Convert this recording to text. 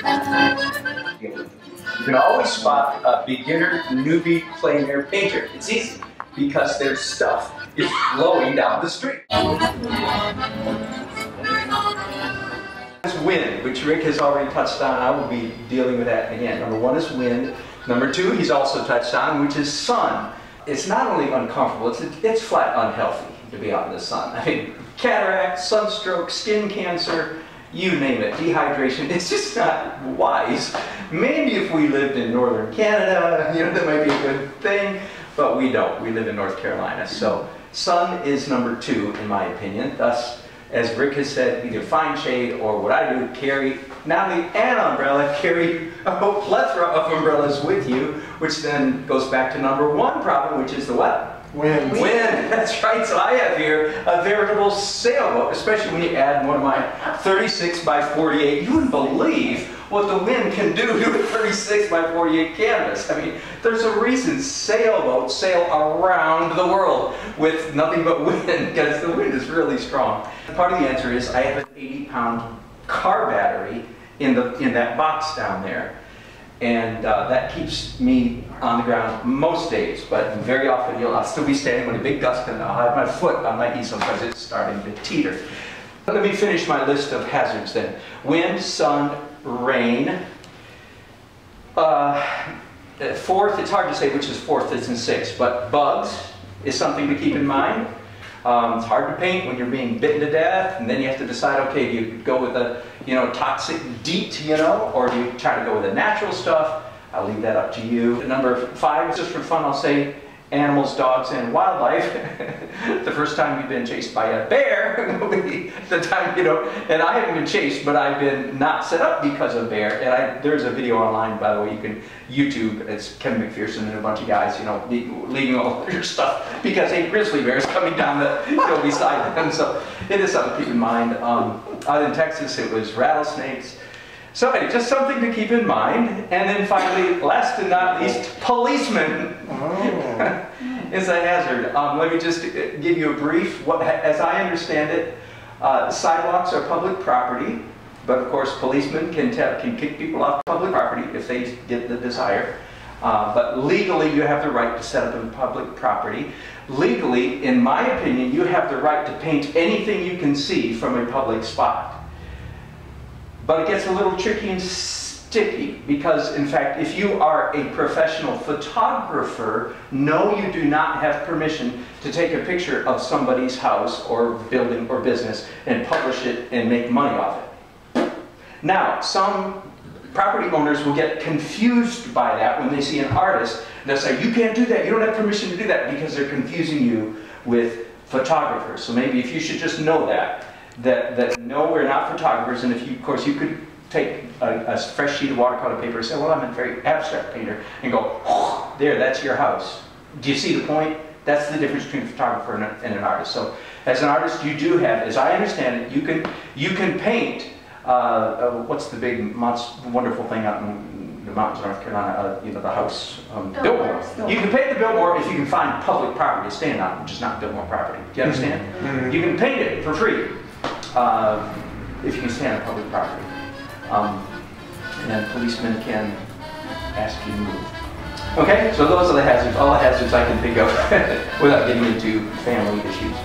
You can always spot a beginner, newbie, plein air painter. It's easy because their stuff is flowing down the street. Wind, which Rick has already touched on. I will be dealing with that again. Number one is wind. Number two, he's also touched on, which is sun. It's not only uncomfortable, it's flat unhealthy to be out in the sun. I mean, cataract, sunstroke, skin cancer, you name it, dehydration. It's just not wise. Maybe if we lived in northern Canada, you know, that might be a good thing, but we don't. We live in North Carolina. So sun is number two, in my opinion. Thus, as Rick has said, either find shade or what I do, carry not only an umbrella, carry a whole plethora of umbrellas with you, which then goes back to number one problem, which is the what? Wind. Wind, that's right. So I have here a veritable sailboat, especially when you add one of my 36 by 48. You wouldn't believe what the wind can do to a 36 by 48 canvas. I mean, there's a reason sailboats sail around the world with nothing but wind, because the wind is really strong. Part of the answer is I have an 80-pound car battery in that box down there. And that keeps me on the ground most days, but very often I'll still be standing when a big gust comes and I'll have my foot on my easel because it's starting to teeter. But let me finish my list of hazards then. Wind, sun, rain. Fourth, it's hard to say which is fourth, fifth, and sixth, but bugs is something to keep in mind. It's hard to paint when you're being bitten to death, and then you have to decide, okay, do you go with a, toxic DEET, or do you try to go with the natural stuff? I'll leave that up to you. Number five, just for fun, I'll say animals, dogs, and wildlife. The first time you've been chased by a bear will be the time, and I haven't been chased, but I've been not set up because of a bear. And there's a video online, by the way, you can YouTube. It's Kevin McPherson and a bunch of guys, leaving all their stuff because a grizzly bear is coming down the beside them. So it is something to keep in mind. Out in Texas, it was rattlesnakes. So anyway, just something to keep in mind. And then finally, last and not least, policemen. Is a hazard. Let me just give you a brief. As I understand it, sidewalks are public property, but of course policemen can kick people off public property if they get the desire. But legally, you have the right to set up in public property. Legally, in my opinion, you have the right to paint anything you can see from a public spot. But it gets a little tricky and sticky because, in fact, if you are a professional photographer, no, you do not have permission to take a picture of somebody's house or building or business and publish it and make money off it. Now, some property owners will get confused by that when they see an artist. They'll say, you can't do that, you don't have permission to do that, because they're confusing you with photographers. So maybe if you should just know that no, we're not photographers, and of course you could take a fresh sheet of watercolor paper and say, well, I'm a very abstract painter, and go, oh, there, that's your house. Do you see the point? That's the difference between a photographer and an artist. So as an artist, you do have, as I understand it, you can paint, what's the big, wonderful thing out in the mountains of North Carolina, the house, Biltmore. You can paint the Biltmore if you can find public property to stand on, which is not Biltmore property. Do you understand? Mm-hmm. You can paint it for free if you can stand on public property. And then policemen can ask you to move. Okay, so those are the hazards, all the hazards I can think of without getting into family issues.